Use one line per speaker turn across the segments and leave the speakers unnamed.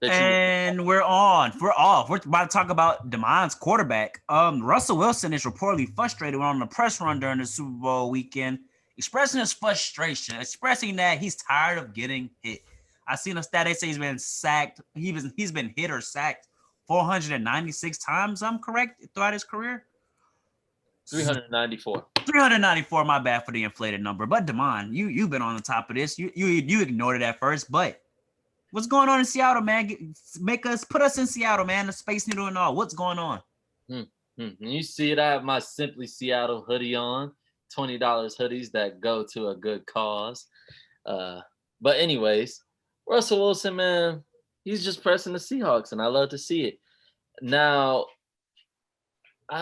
that you.
And we're on. We're off. We're about to talk about DeMond's quarterback. Russell Wilson is reportedly frustrated on the press run during the Super Bowl weekend, expressing his frustration, expressing that he's tired of getting hit. I seen a stat they say he's been sacked. He's been hit or sacked 496 times. I'm correct throughout his career.
394.
394. My bad for the inflated number. But DeMond, you've been on the top of this. You ignored it at first, but what's going on in Seattle, man? Put us in Seattle, man. The Space Needle and all. What's going on?
You see it. I have my Simply Seattle hoodie on. $20 hoodies that go to a good cause. But anyways, Russell Wilson, man, he's just pressing the Seahawks, and I love to see it. Now,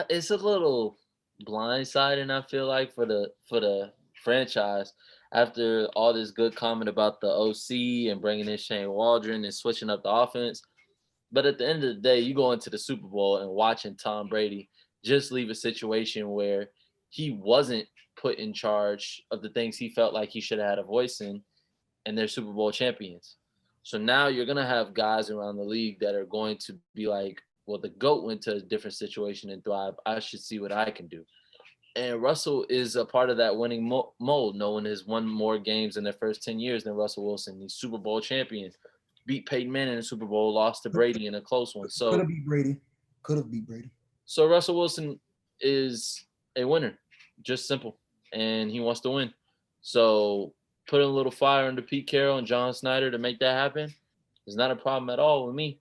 it's a little blindsiding, I feel like, for the franchise after all this good comment about the OC and bringing in Shane Waldron and switching up the offense. But at the end of the day, you go into the Super Bowl and watching Tom Brady just leave a situation where he wasn't put in charge of the things he felt like he should have had a voice in, and they're Super Bowl champions. So now you're going to have guys around the league that are going to be like, well, the GOAT went to a different situation and thrived. I should see what I can do. And Russell is a part of that winning mold. No one has won more games in their first 10 years than Russell Wilson. He's Super Bowl champion. Beat Peyton Manning in the Super Bowl, lost to Brady in a close one. So
could have beat Brady. Could have beat Brady.
So Russell Wilson is a winner, just simple, and he wants to win. So putting a little fire under Pete Carroll and John Snyder to make that happen is not a problem at all with me.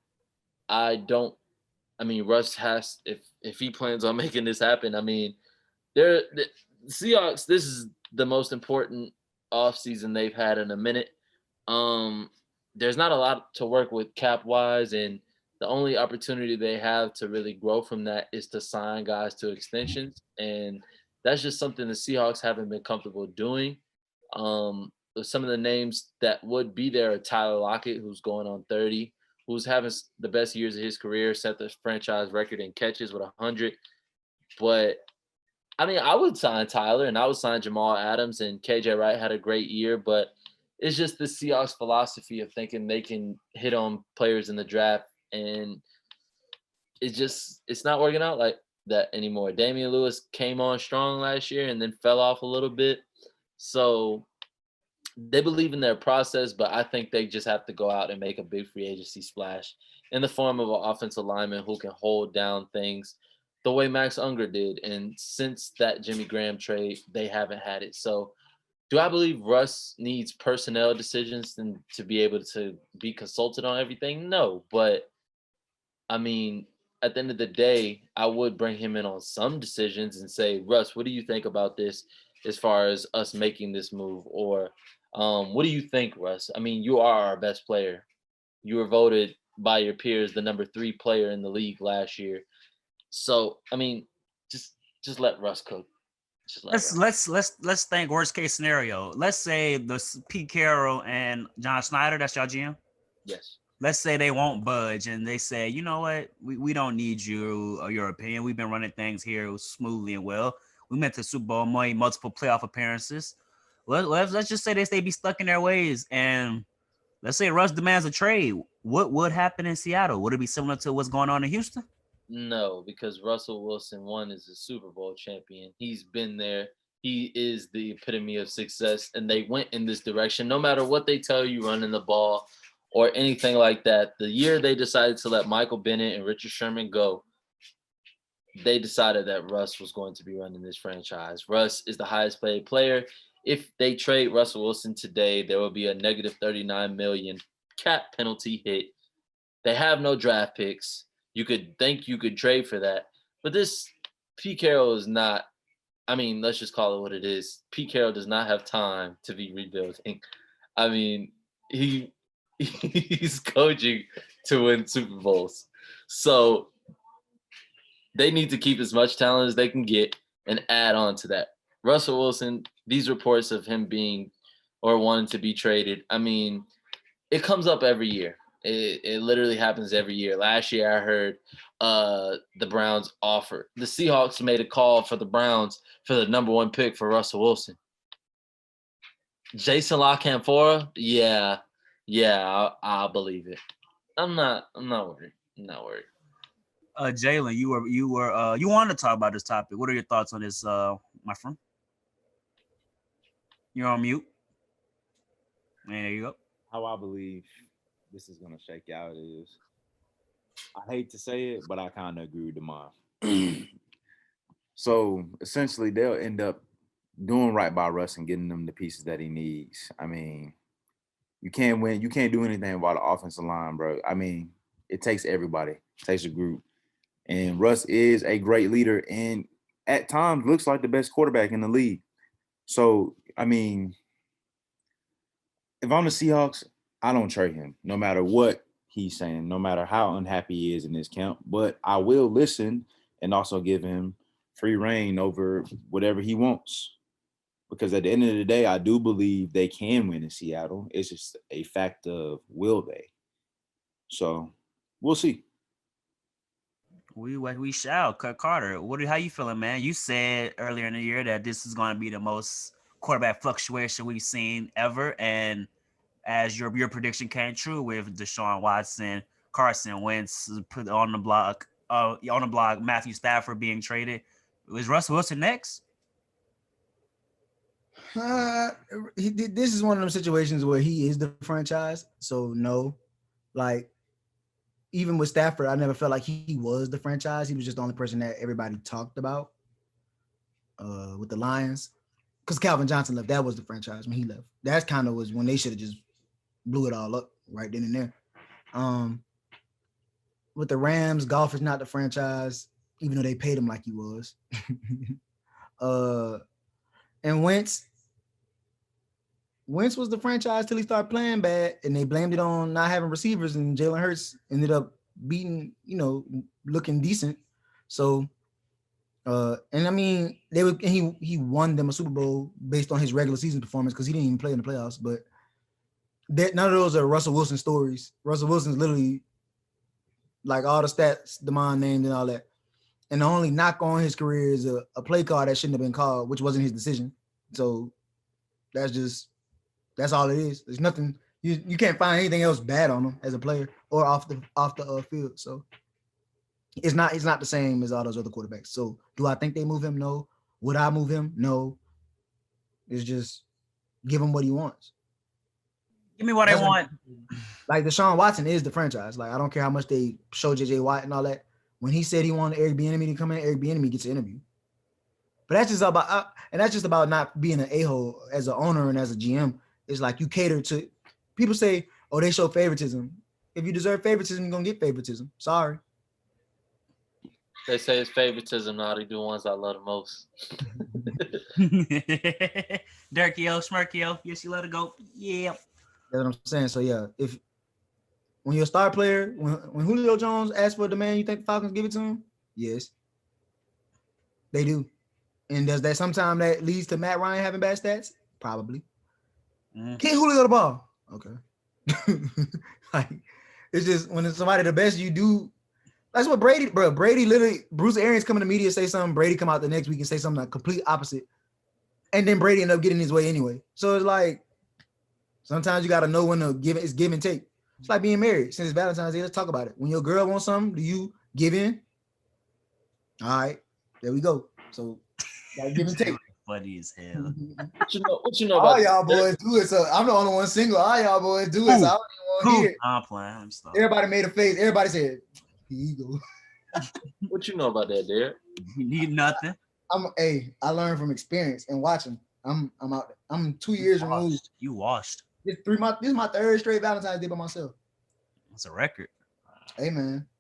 Russ has, if he plans on making this happen, the Seahawks, this is the most important offseason they've had in a minute. There's not a lot to work with cap-wise, and the only opportunity they have to really grow from that is to sign guys to extensions, and that's just something the Seahawks haven't been comfortable doing. Some of the names that would be there are Tyler Lockett, who's going on 30, who's having the best years of his career, set the franchise record in catches with 100. But I would sign Tyler, and I would sign Jamal Adams, and KJ Wright had a great year, but it's just the Seahawks philosophy of thinking they can hit on players in the draft, and it's not working out like that anymore. Damian Lewis came on strong last year and then fell off a little bit. So they believe in their process, but I think they just have to go out and make a big free agency splash in the form of an offensive lineman who can hold down things the way Max Unger did. And since that Jimmy Graham trade, they haven't had it. So do I believe Russ needs personnel decisions to be able to be consulted on everything? No. But, at the end of the day, I would bring him in on some decisions and say, Russ, what do you think about this as far as us making this move? Or what do you think, Russ? You are our best player. You were voted by your peers the number 3 player in the league last year. So, just let Russ cook.
Let's think worst case scenario. Let's say the Pete Carroll and John Snyder, that's your GM.
Yes.
Let's say they won't budge and they say, you know what, we don't need you or your opinion. We've been running things here smoothly and well. We went to Super Bowl money, multiple playoff appearances. Let's just say they be stuck in their ways, and let's say Russ demands a trade. What would happen in Seattle? Would it be similar to what's going on in Houston?
No, because Russell Wilson, one, is a Super Bowl champion. He's been there. He is the epitome of success, and they went in this direction. No matter what they tell you running the ball or anything like that, the year they decided to let Michael Bennett and Richard Sherman go, they decided that Russ was going to be running this franchise. Russ is the highest paid player. If they trade Russell Wilson today, there will be a negative $39 million cap penalty hit. They have no draft picks. You could think you could trade for that. But this Pete Carroll is not, let's just call it what it is. Pete Carroll does not have time to be rebuilding. He's coaching to win Super Bowls. So they need to keep as much talent as they can get and add on to that. Russell Wilson, these reports of him being or wanting to be traded, it comes up every year. It literally happens every year. Last year, I heard the Browns offer. The Seahawks made a call for the Browns for the number 1 pick for Russell Wilson. Jason La Canfora? Yeah, I'll believe it. I'm not worried. I'm not worried.
Jalen, you wanted to talk about this topic. What are your thoughts on this, my friend? You're on mute. And there you go.
How I believe this is gonna shake out is I hate to say it, but I kind of agree with Demond. So essentially, they'll end up doing right by Russ and getting them the pieces that he needs. I mean, you can't win. You can't do anything about the offensive line, bro. I mean, it takes everybody. It takes a group. And Russ is a great leader and at times looks like the best quarterback in the league. So, I mean, if I'm the Seahawks, I don't trade him, no matter what he's saying, no matter how unhappy he is in this camp. But I will listen and also give him free reign over whatever he wants. Because at the end of the day, I do believe they can win in Seattle. It's just a fact of will they. So we'll see.
We shall. Carter, how you feeling, man? You said earlier in the year that this is going to be the most quarterback fluctuation we've seen ever, and as your prediction came true with Deshaun Watson, Carson Wentz put on the block, Matthew Stafford being traded. Was Russell Wilson next?
This is one of those situations where he is the franchise. So no, like even with Stafford, I never felt like he was the franchise. He was just the only person that everybody talked about with the Lions. Because Calvin Johnson left. That was the franchise when he left. That kind of was when they should have just blew it all up right then and there. With the Rams, Goff is not the franchise, even though they paid him like he was. And Wentz was the franchise till he started playing bad, and they blamed it on not having receivers, and Jalen Hurts ended up beating, looking decent. So, and I mean, he won them a Super Bowl based on his regular season performance because he didn't even play in the playoffs. But none of those are Russell Wilson stories. Russell Wilson's literally like all the stats Demond named and all that. And the only knock on his career is a play call that shouldn't have been called, which wasn't his decision. So that's all it is. There's nothing you can't find anything else bad on him as a player or off the field. So it's not the same as all those other quarterbacks. So do I think they move him? No. Would I move him? No. It's just give him what he wants.
Give me what I want.
Like Deshaun Watson is the franchise. Like I don't care how much they show JJ Watt and all that. When he said he wanted Eric Bieniemy to come in, Eric Bieniemy gets an interview. But that's just about not being an a-hole as an owner and as a GM. It's like you cater to people say, oh, they show favoritism. If you deserve favoritism, you're gonna get favoritism. Sorry.
They say it's favoritism. Now they do ones I love the most.
Dirkio, Smirkio, yes, you let it go. Yeah.
That's what I'm saying. So yeah, when you're a star player, when Julio Jones asks for a demand, you think the Falcons give it to him? Yes. They do. And does that sometimes that leads to Matt Ryan having bad stats? Probably. Get Julio the ball. Okay. Like it's just when it's somebody the best you do. That's what Brady, bro. Brady literally, Bruce Arians come in the media, say something, Brady come out the next week and say something like complete opposite. And then Brady end up getting his way anyway. So it's like sometimes you gotta know when to give it. It's give and take. It's like being married. Since it's Valentine's Day, let's talk about it. When your girl wants something, do you give in? All right, there we go. So gotta give and take.
Funny as hell.
What you know about
all y'all boys do it. So I'm the only one single. All y'all boys do it. So I don't even want to hear it.
I'm playing. I'm stuck.
Everybody made a face. Everybody said, "Here you go."
What you know about that, Derek?
You need nothing.
I learned from experience and watching. I'm out. I'm 2 years removed.
You washed.
This is my third straight Valentine's Day by myself.
That's a record.
Hey man,